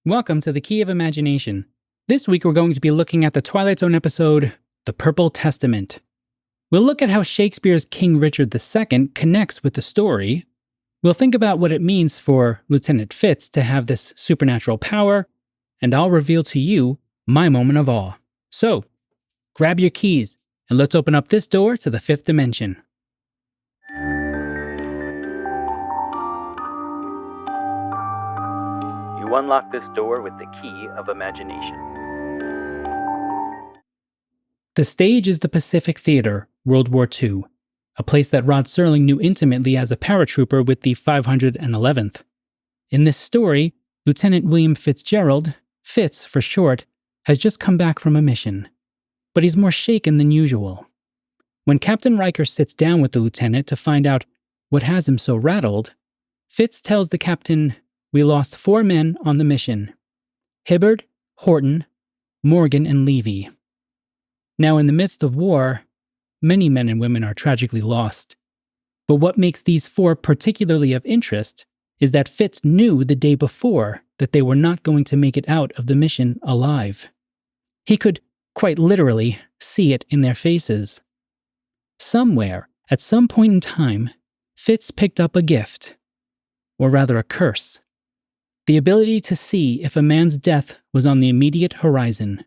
Welcome to the Key of Imagination. This week we're going to be looking at the Twilight Zone episode, The Purple Testament. We'll look at how Shakespeare's King Richard II connects with the story. We'll think about what it means for Lieutenant Fitz to have this supernatural power, and I'll reveal to you my moment of awe. So, grab your keys, and let's open up this door to the fifth dimension. You unlock this door with the key of imagination. The stage is the Pacific Theater, World War II, a place that Rod Serling knew intimately as a paratrooper with the 511th. In this story, Lieutenant William Fitzgerald, Fitz for short, has just come back from a mission. But he's more shaken than usual. When Captain Riker sits down with the lieutenant to find out what has him so rattled, Fitz tells the captain, "We lost 4 men on the mission: Hibbard, Horton, Morgan, and Levy. Now, in the midst of war, many men and women are tragically lost. But what makes these 4 particularly of interest is that Fitz knew the day before that they were not going to make it out of the mission alive. He could, quite literally, see it in their faces. Somewhere, at some point in time, Fitz picked up a gift, or rather a curse. The ability to see if a man's death was on the immediate horizon.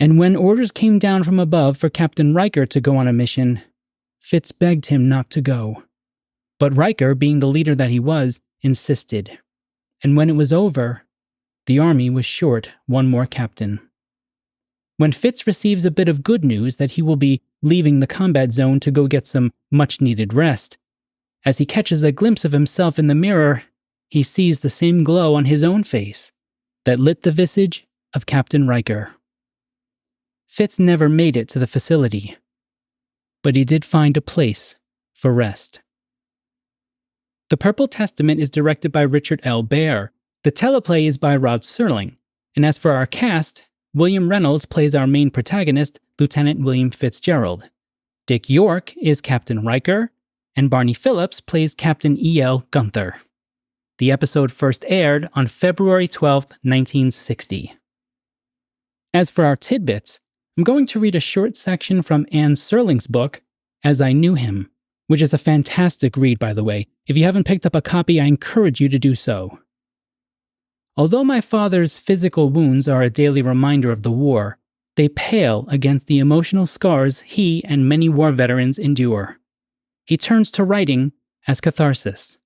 And when orders came down from above for Captain Riker to go on a mission, Fitz begged him not to go. But Riker, being the leader that he was, insisted. And when it was over, the army was short one more captain. When Fitz receives a bit of good news that he will be leaving the combat zone to go get some much-needed rest, as he catches a glimpse of himself in the mirror, he sees the same glow on his own face that lit the visage of Captain Riker. Fitz never made it to the facility, but he did find a place for rest. The Purple Testament is directed by Richard L. Baer. The teleplay is by Rod Serling. And as for our cast, William Reynolds plays our main protagonist, Lieutenant William Fitzgerald. Dick York is Captain Riker, and Barney Phillips plays Captain E.L. Gunther. The episode first aired on February 12, 1960. As for our tidbits, I'm going to read a short section from Anne Serling's book, As I Knew Him, which is a fantastic read, by the way. If you haven't picked up a copy, I encourage you to do so. Although my father's physical wounds are a daily reminder of the war, they pale against the emotional scars he and many war veterans endure. He turns to writing as catharsis.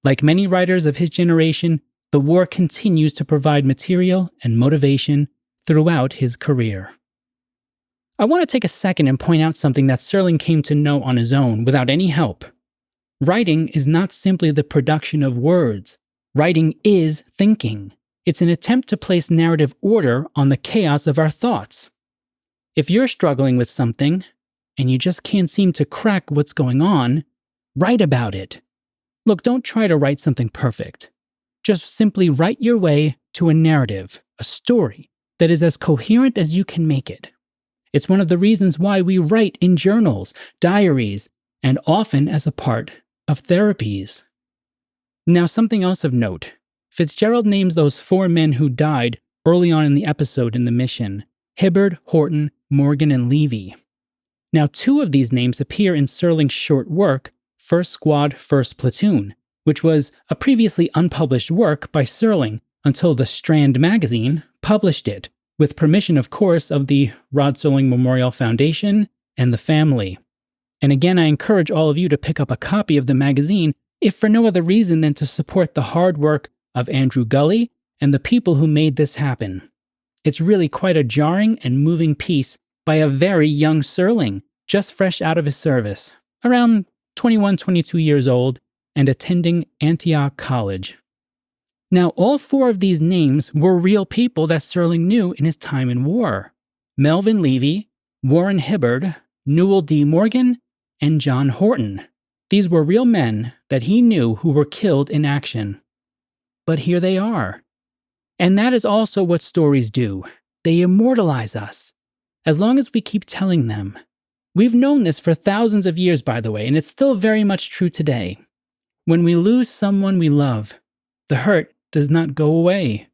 Like many writers of his generation, the war continues to provide material and motivation throughout his career. I want to take a second and point out something that Serling came to know on his own without any help. Writing is not simply the production of words. Writing is thinking. It's an attempt to place narrative order on the chaos of our thoughts. If you're struggling with something, and you just can't seem to crack what's going on, write about it. Look, don't try to write something perfect. Just simply write your way to a narrative, a story, that is as coherent as you can make it. It's one of the reasons why we write in journals, diaries, and often as a part of therapies. Now, something else of note. Fitzgerald names those 4 men who died early on in the episode in the mission: Hibbard, Horton, Morgan, and Levy. Now, 2 of these names appear in Serling's short work, First Squad, First Platoon, which was a previously unpublished work by Serling until the Strand magazine published it, with permission, of course, of the Rod Serling Memorial Foundation and the family. And again, I encourage all of you to pick up a copy of the magazine, if for no other reason than to support the hard work of Andrew Gully and the people who made this happen. It's really quite a jarring and moving piece by a very young Serling, just fresh out of his service, around 21, 22 years old, and attending Antioch College. Now, all 4 of these names were real people that Serling knew in his time in war: Melvin Levy, Warren Hibbard, Newell D. Morgan, and John Horton. These were real men that he knew who were killed in action. But here they are. And that is also what stories do. They immortalize us, as long as we keep telling them. We've known this for thousands of years, by the way, and it's still very much true today. When we lose someone we love, the hurt does not go away.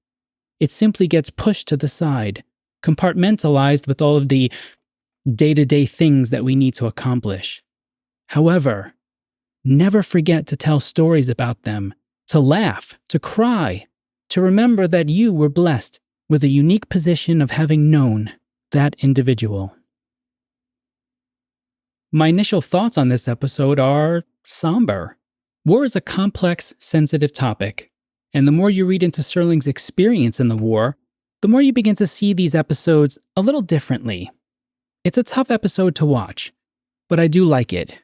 It simply gets pushed to the side, compartmentalized with all of the day-to-day things that we need to accomplish. However, never forget to tell stories about them, to laugh, to cry, to remember that you were blessed with a unique position of having known that individual. My initial thoughts on this episode are somber. War is a complex, sensitive topic, and the more you read into Serling's experience in the war, the more you begin to see these episodes a little differently. It's a tough episode to watch, but I do like it.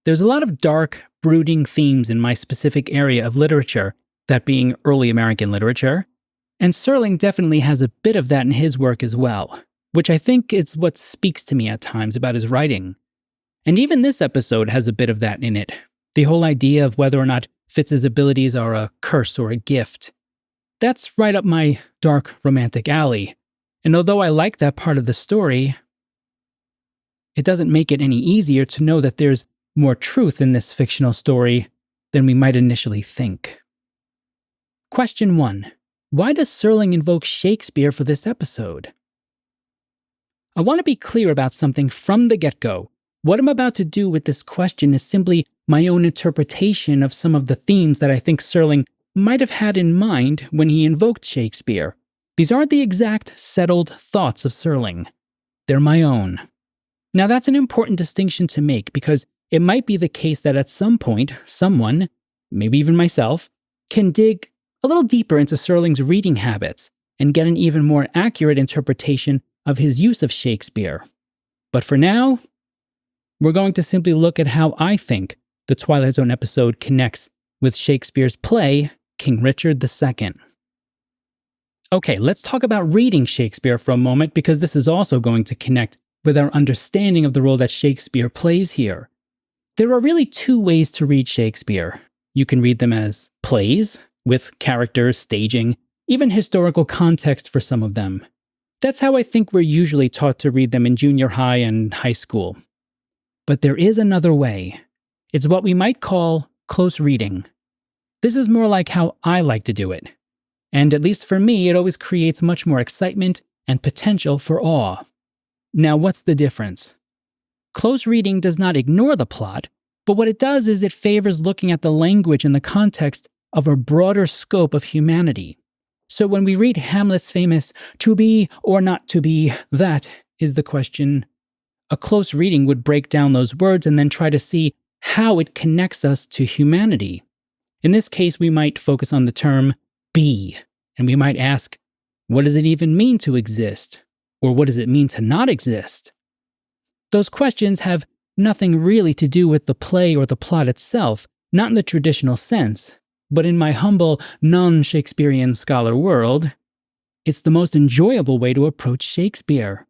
There's a lot of dark, brooding themes in my specific area of literature, that being early American literature, and Serling definitely has a bit of that in his work as well, which I think is what speaks to me at times about his writing. And even this episode has a bit of that in it, the whole idea of whether or not Fitz's abilities are a curse or a gift. That's right up my dark romantic alley, and although I like that part of the story, it doesn't make it any easier to know that there's more truth in this fictional story than we might initially think. Question 1. Why does Serling invoke Shakespeare for this episode? I want to be clear about something from the get-go. What I'm about to do with this question is simply my own interpretation of some of the themes that I think Serling might have had in mind when he invoked Shakespeare. These aren't the exact settled thoughts of Serling. They're my own. Now that's an important distinction to make because it might be the case that at some point, someone, maybe even myself, can dig a little deeper into Serling's reading habits and get an even more accurate interpretation of his use of Shakespeare. But for now, we're going to simply look at how I think the Twilight Zone episode connects with Shakespeare's play, King Richard II. Okay, let's talk about reading Shakespeare for a moment because this is also going to connect with our understanding of the role that Shakespeare plays here. There are really two ways to read Shakespeare. You can read them as plays, with characters, staging, even historical context for some of them. That's how I think we're usually taught to read them in junior high and high school. But there is another way. It's what we might call close reading. This is more like how I like to do it. And at least for me, it always creates much more excitement and potential for awe. Now, what's the difference? Close reading does not ignore the plot, but what it does is it favors looking at the language and the context of a broader scope of humanity. So when we read Hamlet's famous "to be or not to be, that is the question," a close reading would break down those words and then try to see how it connects us to humanity. In this case, we might focus on the term be, and we might ask, what does it even mean to exist? Or what does it mean to not exist? Those questions have nothing really to do with the play or the plot itself, not in the traditional sense, but in my humble, non-Shakespearean scholar world, it's the most enjoyable way to approach Shakespeare.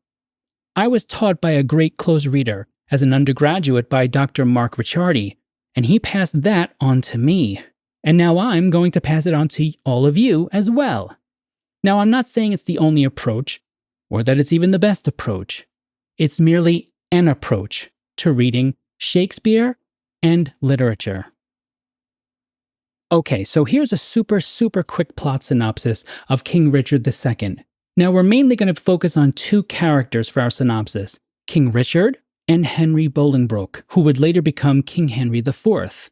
I was taught by a great close reader as an undergraduate by Dr. Mark Ricciardi, and he passed that on to me. And now I'm going to pass it on to all of you as well. Now, I'm not saying it's the only approach, or that it's even the best approach. It's merely an approach to reading Shakespeare and literature. Okay, so here's a super quick plot synopsis of King Richard II. Now, we're mainly going to focus on two characters for our synopsis, King Richard and Henry Bolingbroke, who would later become King Henry IV.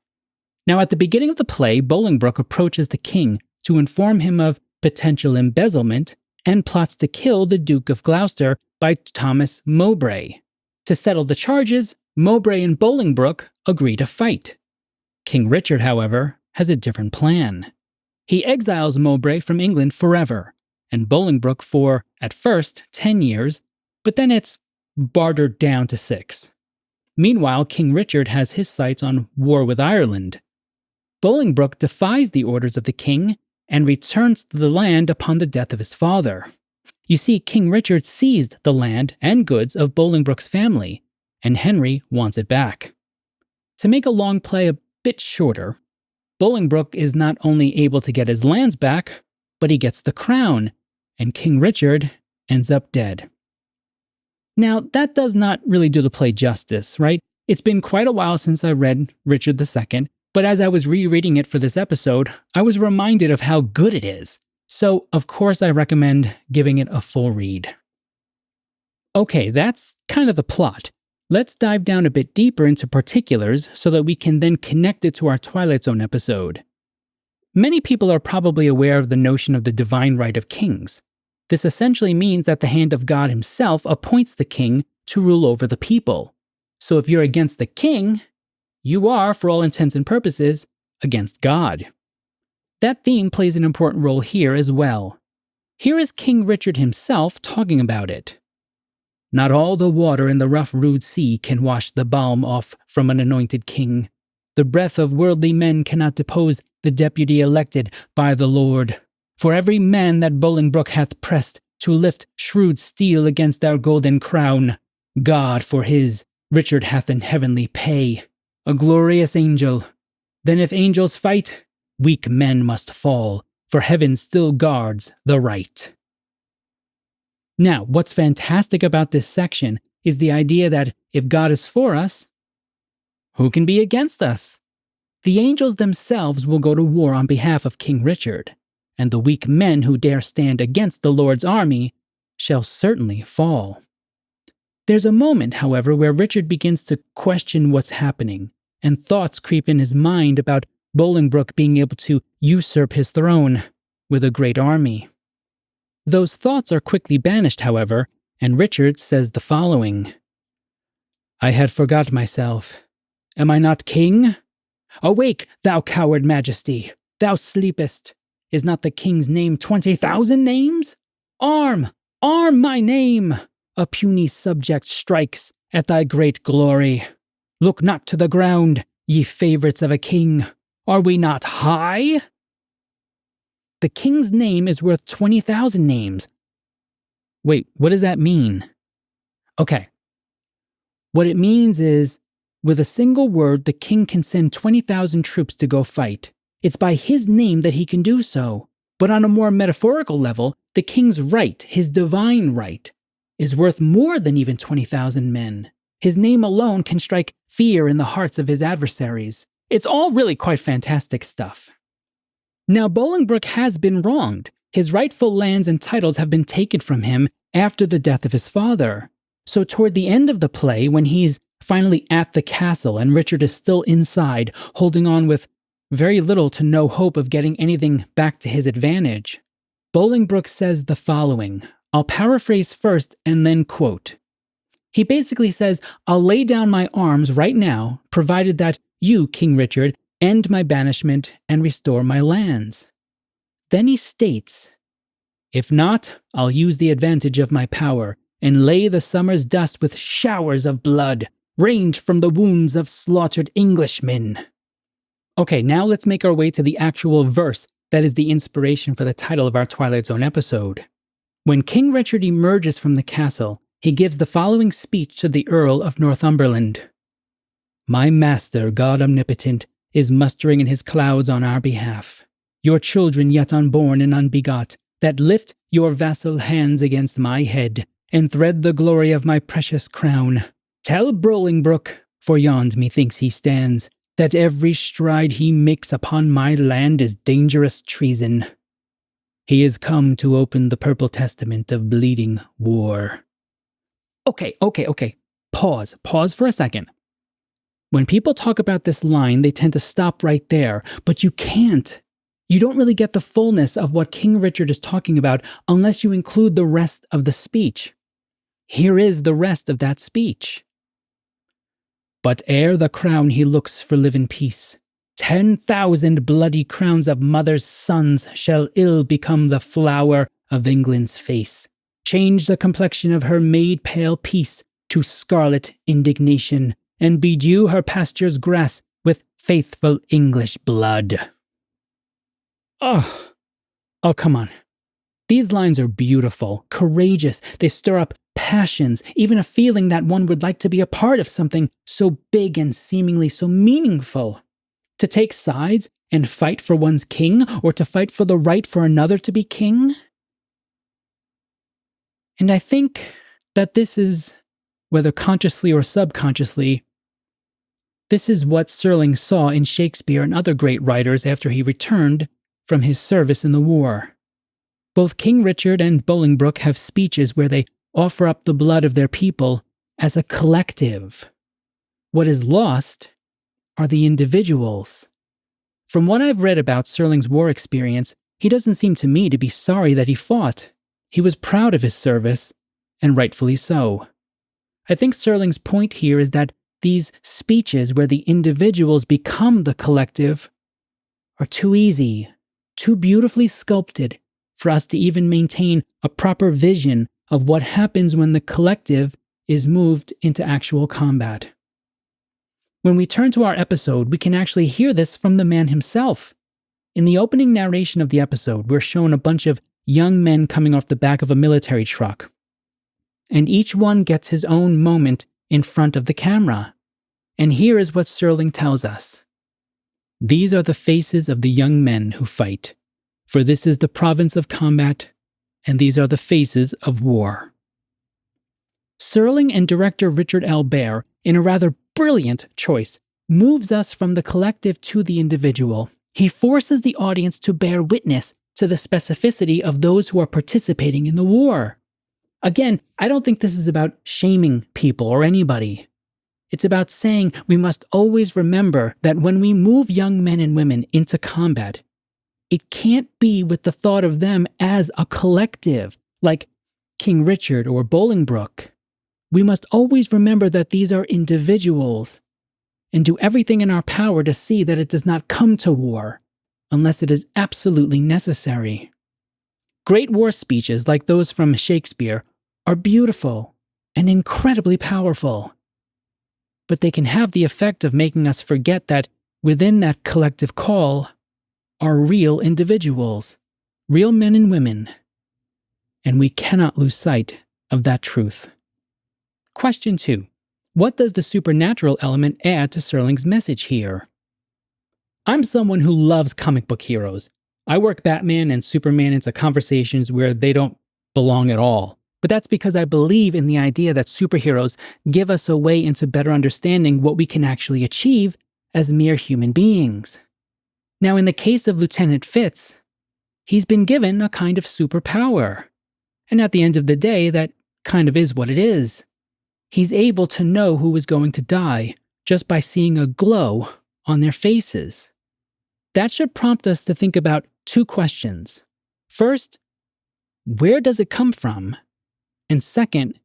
Now, at the beginning of the play, Bolingbroke approaches the king to inform him of potential embezzlement and plots to kill the Duke of Gloucester by Thomas Mowbray. To settle the charges, Mowbray and Bolingbroke agree to fight. King Richard, however, has a different plan. He exiles Mowbray from England forever, and Bolingbroke for, at first, 10 years, but then it's bartered down to 6. Meanwhile, King Richard has his sights on war with Ireland. Bolingbroke defies the orders of the king and returns to the land upon the death of his father. You see, King Richard seized the land and goods of Bolingbroke's family, and Henry wants it back. To make a long play a bit shorter, Bolingbroke is not only able to get his lands back, but he gets the crown, and King Richard ends up dead. Now, that does not really do the play justice, right? It's been quite a while since I read Richard II, But as I was rereading it for this episode, I was reminded of how good it is. So, of course, I recommend giving it a full read. Okay, that's kind of the plot. Let's dive down a bit deeper into particulars so that we can then connect it to our Twilight Zone episode. Many people are probably aware of the notion of the divine right of kings. This essentially means that the hand of God himself appoints the king to rule over the people. So if you're against the king, you are, for all intents and purposes, against God. That theme plays an important role here as well. Here is King Richard himself talking about it. Not all the water in the rough rude sea can wash the balm off from an anointed king. The breath of worldly men cannot depose the deputy elected by the Lord. For every man that Bolingbroke hath pressed to lift shrewd steel against our golden crown, God for his Richard hath in heavenly pay, a glorious angel. Then if angels fight, weak men must fall, for heaven still guards the right. Now, what's fantastic about this section is the idea that if God is for us, who can be against us? The angels themselves will go to war on behalf of King Richard, and the weak men who dare stand against the Lord's army shall certainly fall. There's a moment, however, where Richard begins to question what's happening, and thoughts creep in his mind about Bolingbroke being able to usurp his throne with a great army. Those thoughts are quickly banished, however, and Richard says the following. I had forgot myself. Am I not king? Awake, thou coward majesty! Thou sleepest! Is not the king's name 20,000 names? Arm! Arm my name! A puny subject strikes at thy great glory. Look not to the ground, ye favorites of a king. Are we not high? The king's name is worth 20,000 names. Wait, what does that mean? Okay. What it means is, with a single word, the king can send 20,000 troops to go fight. It's by his name that he can do so. But on a more metaphorical level, the king's right, his divine right, is worth more than even 20,000 men. His name alone can strike fear in the hearts of his adversaries. It's all really quite fantastic stuff. Now, Bolingbroke has been wronged. His rightful lands and titles have been taken from him after the death of his father. So toward the end of the play, when he's finally at the castle and Richard is still inside, holding on with very little to no hope of getting anything back to his advantage, Bolingbroke says the following. I'll paraphrase first and then quote. He basically says, I'll lay down my arms right now, provided that you, King Richard, end my banishment and restore my lands. Then he states, if not, I'll use the advantage of my power and lay the summer's dust with showers of blood, rained from the wounds of slaughtered Englishmen. Okay, now let's make our way to the actual verse that is the inspiration for the title of our Twilight Zone episode. When King Richard emerges from the castle, he gives the following speech to the Earl of Northumberland. My master, God omnipotent, is mustering in his clouds on our behalf. Your children yet unborn and unbegot, that lift your vassal hands against my head, and thread the glory of my precious crown. Tell Bolingbroke, for yond methinks he stands, that every stride he makes upon my land is dangerous treason. He is come to open the purple testament of bleeding war. Okay. Pause for a second. When people talk about this line, they tend to stop right there, but you can't. You don't really get the fullness of what King Richard is talking about unless you include the rest of the speech. Here is the rest of that speech. But ere the crown he looks for live in peace. 10,000 bloody crowns of mothers' sons shall ill become the flower of England's face, change the complexion of her maid pale peace to scarlet indignation, and bedew her pastures grass with faithful English blood. Oh, come on. These lines are beautiful, courageous. They stir up passions, even a feeling that one would like to be a part of something so big and seemingly so meaningful. To take sides and fight for one's king, or to fight for the right for another to be king. And I think that this is, whether consciously or subconsciously, This is what Serling saw in Shakespeare and other great writers after he returned from his service in the war. Both King Richard and Bolingbroke have speeches where they offer up the blood of their people as a collective. What is lost are the individuals. From what I've read about Serling's war experience, he doesn't seem to me to be sorry that he fought. He was proud of his service, and rightfully so. I think Serling's point here is that these speeches where the individuals become the collective are too easy, too beautifully sculpted for us to even maintain a proper vision of what happens when the collective is moved into actual combat. When we turn to our episode, we can actually hear this from the man himself. In the opening narration of the episode, we're shown a bunch of young men coming off the back of a military truck. And each one gets his own moment in front of the camera. And here is what Serling tells us. These are the faces of the young men who fight, for this is the province of combat, and these are the faces of war. Serling and director Richard L. Baer, in a rather brilliant choice, moves us from the collective to the individual. He forces the audience to bear witness to the specificity of those who are participating in the war. Again, I don't think this is about shaming people or anybody. It's about saying we must always remember that when we move young men and women into combat, it can't be with the thought of them as a collective, like King Richard or Bolingbroke. We must always remember that these are individuals and do everything in our power to see that it does not come to war unless it is absolutely necessary. Great war speeches like those from Shakespeare are beautiful and incredibly powerful, but they can have the effect of making us forget that within that collective call are real individuals, real men and women, and we cannot lose sight of that truth. Question 2. What does the supernatural element add to Serling's message here? I'm someone who loves comic book heroes. I work Batman and Superman into conversations where they don't belong at all. But that's because I believe in the idea that superheroes give us a way into better understanding what we can actually achieve as mere human beings. Now, in the case of Lieutenant Fitz, he's been given a kind of superpower. And at the end of the day, that kind of is what it is. He's able to know who is going to die just by seeing a glow on their faces. That should prompt us to think about two questions. First, where does it come from? And second,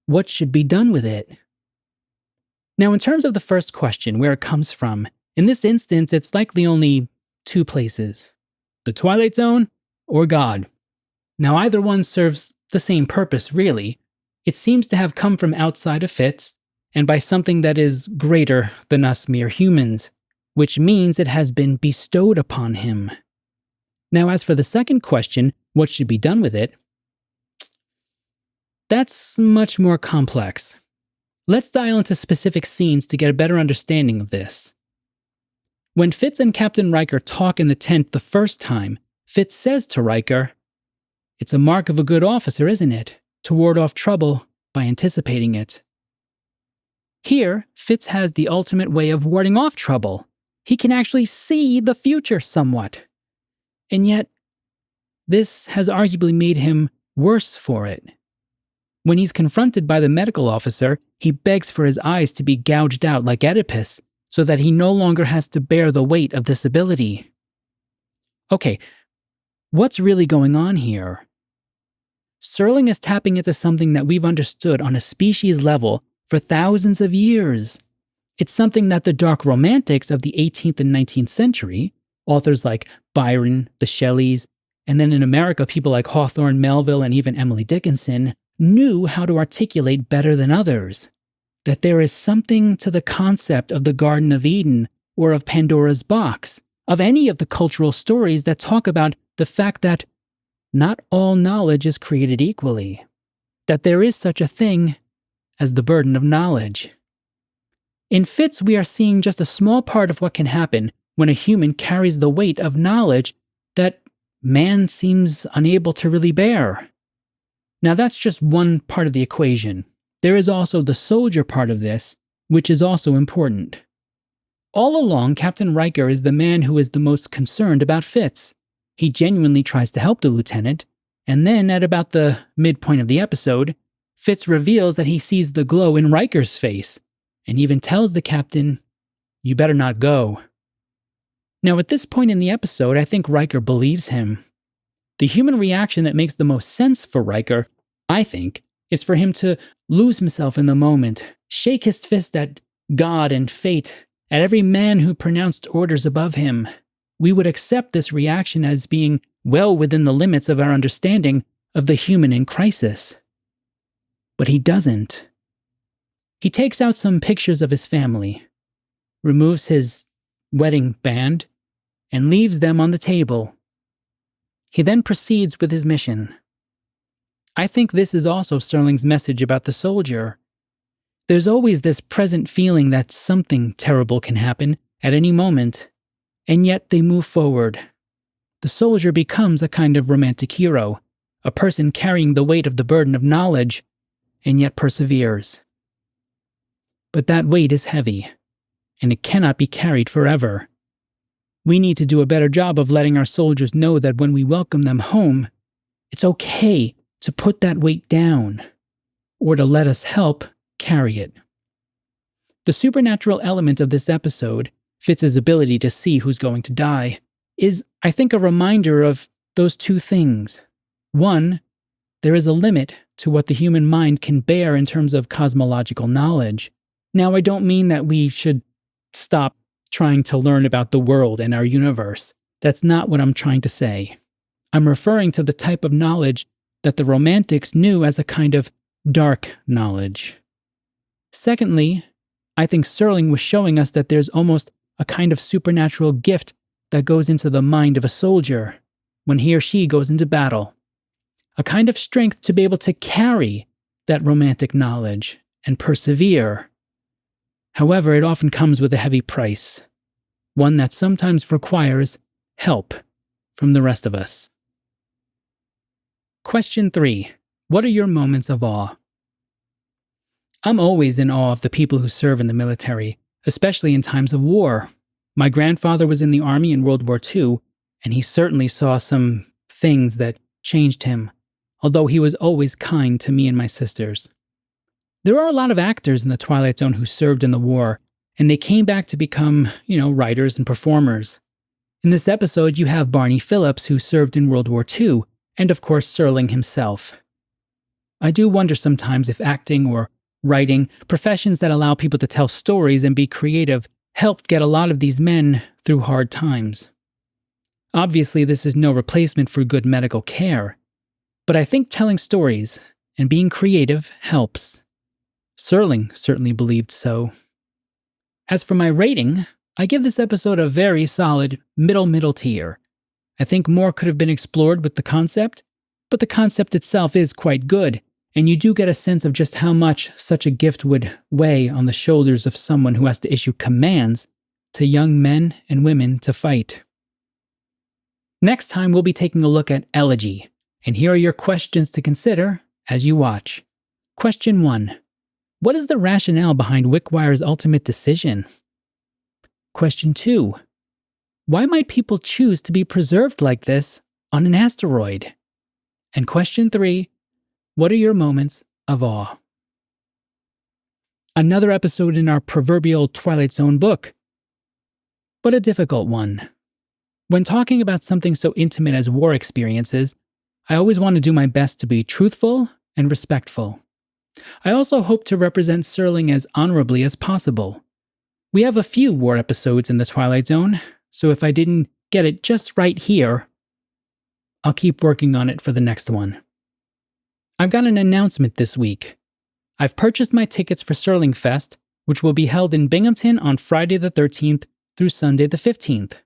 what should be done with it? Now, in terms of the first question, where it comes from, in this instance, it's likely only two places: the Twilight Zone or God. Now, either one serves the same purpose, really. It seems to have come from outside of Fitz, and by something that is greater than us mere humans, which means it has been bestowed upon him. Now, as for the second question, what should be done with it? That's much more complex. Let's dial into specific scenes to get a better understanding of this. When Fitz and Captain Riker talk in the tent the first time, Fitz says to Riker, "It's a mark of a good officer, isn't it, to ward off trouble by anticipating it?" Here, Fitz has the ultimate way of warding off trouble. He can actually see the future somewhat. And yet, this has arguably made him worse for it. When he's confronted by the medical officer, he begs for his eyes to be gouged out like Oedipus, so that he no longer has to bear the weight of this ability. Okay, what's really going on here? Serling is tapping into something that we've understood on a species level for thousands of years. It's something that the dark romantics of the 18th and 19th century, authors like Byron, the Shelleys, and then in America, people like Hawthorne, Melville, and even Emily Dickinson, knew how to articulate better than others. That there is something to the concept of the Garden of Eden or of Pandora's box, of any of the cultural stories that talk about the fact that not all knowledge is created equally, that there is such a thing as the burden of knowledge. In Fitz, we are seeing just a small part of what can happen when a human carries the weight of knowledge that man seems unable to really bear. Now, that's just one part of the equation. There is also the soldier part of this, which is also important. All along, Captain Riker is the man who is the most concerned about Fitz. He genuinely tries to help the lieutenant, and then at about the midpoint of the episode, Fitz reveals that he sees the glow in Riker's face, and even tells the captain, "You better not go." Now, at this point in the episode, I think Riker believes him. The human reaction that makes the most sense for Riker, I think, is for him to lose himself in the moment, shake his fist at God and fate, at every man who pronounced orders above him. We would accept this reaction as being well within the limits of our understanding of the human in crisis. But he doesn't. He takes out some pictures of his family, removes his wedding band, and leaves them on the table. He then proceeds with his mission. I think this is also Serling's message about the soldier. There's always this present feeling that something terrible can happen at any moment, and yet they move forward. The soldier becomes a kind of romantic hero, a person carrying the weight of the burden of knowledge, and yet perseveres. But that weight is heavy, and it cannot be carried forever. We need to do a better job of letting our soldiers know that when we welcome them home, it's okay to put that weight down, or to let us help carry it. The supernatural element of this episode, Fitz's ability to see who's going to die, is, I think, a reminder of those two things. One, there is a limit to what the human mind can bear in terms of cosmological knowledge. Now, I don't mean that we should stop trying to learn about the world and our universe. That's not what I'm trying to say. I'm referring to the type of knowledge that the Romantics knew as a kind of dark knowledge. Secondly, I think Serling was showing us that there's almost a kind of supernatural gift that goes into the mind of a soldier when he or she goes into battle. A kind of strength to be able to carry that romantic knowledge and persevere. However, it often comes with a heavy price, one that sometimes requires help from the rest of us. Question 3. What are your moments of awe? I'm always in awe of the people who serve in the military, especially in times of war. My grandfather was in the army in World War II, and he certainly saw some things that changed him, although he was always kind to me and my sisters. There are a lot of actors in the Twilight Zone who served in the war, and they came back to become, writers and performers. In this episode, you have Barney Phillips, who served in World War II, and of course Serling himself. I do wonder sometimes if acting or writing, professions that allow people to tell stories and be creative, helped get a lot of these men through hard times. Obviously, this is no replacement for good medical care, but I think telling stories and being creative helps. Serling certainly believed so. As for my rating, I give this episode a very solid middle tier. I think more could have been explored with the concept, but the concept itself is quite good, and you do get a sense of just how much such a gift would weigh on the shoulders of someone who has to issue commands to young men and women to fight. Next time, we'll be taking a look at Elegy, and here are your questions to consider as you watch. Question 1. What is the rationale behind Wickwire's ultimate decision? Question 2. Why might people choose to be preserved like this on an asteroid? And question 3. What are your moments of awe? Another episode in our proverbial Twilight Zone book, but a difficult one. When talking about something so intimate as war experiences, I always want to do my best to be truthful and respectful. I also hope to represent Serling as honorably as possible. We have a few war episodes in the Twilight Zone, so if I didn't get it just right here, I'll keep working on it for the next one. I've got an announcement this week. I've purchased my tickets for Serling Fest, which will be held in Binghamton on Friday the 13th through Sunday the 15th.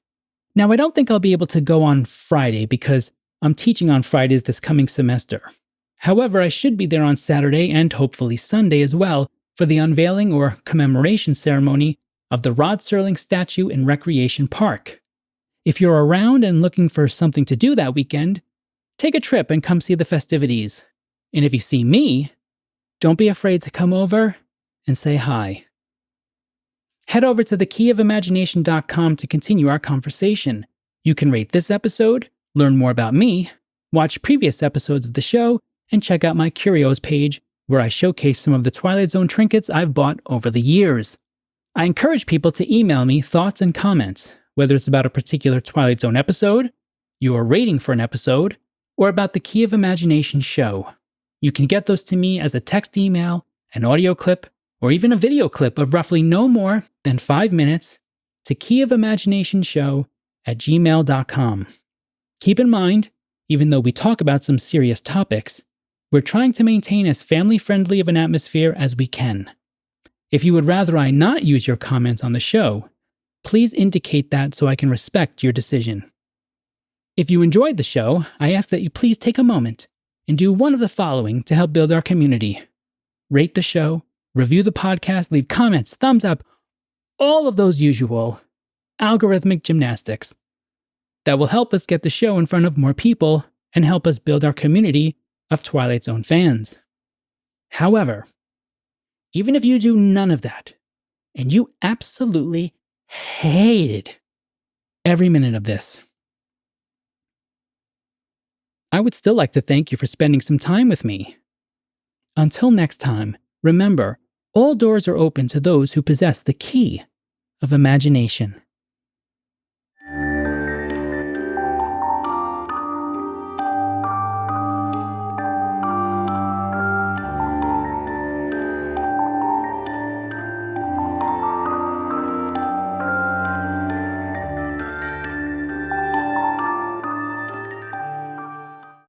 Now, I don't think I'll be able to go on Friday because I'm teaching on Fridays this coming semester. However, I should be there on Saturday and hopefully Sunday as well for the unveiling or commemoration ceremony of the Rod Serling statue in Recreation Park. If you're around and looking for something to do that weekend, take a trip and come see the festivities. And if you see me, don't be afraid to come over and say hi. Head over to thekeyofImagination.com to continue our conversation. You can rate this episode, learn more about me, watch previous episodes of the show, and check out my Curios page, where I showcase some of the Twilight Zone trinkets I've bought over the years. I encourage people to email me thoughts and comments, whether it's about a particular Twilight Zone episode, your rating for an episode, or about the Key of Imagination show. You can get those to me as a text email, an audio clip, or even a video clip of roughly no more than 5 minutes to keyofimaginationsshow@gmail.com. Keep in mind, even though we talk about some serious topics, we're trying to maintain as family-friendly of an atmosphere as we can. If you would rather I not use your comments on the show, please indicate that so I can respect your decision. If you enjoyed the show, I ask that you please take a moment and do one of the following to help build our community. Rate the show, review the podcast, leave comments, thumbs up, all of those usual algorithmic gymnastics. That will help us get the show in front of more people and help us build our community of Twilight Zone fans. However, even if you do none of that, and you absolutely hated every minute of this, I would still like to thank you for spending some time with me. Until next time, remember, all doors are open to those who possess the key of imagination.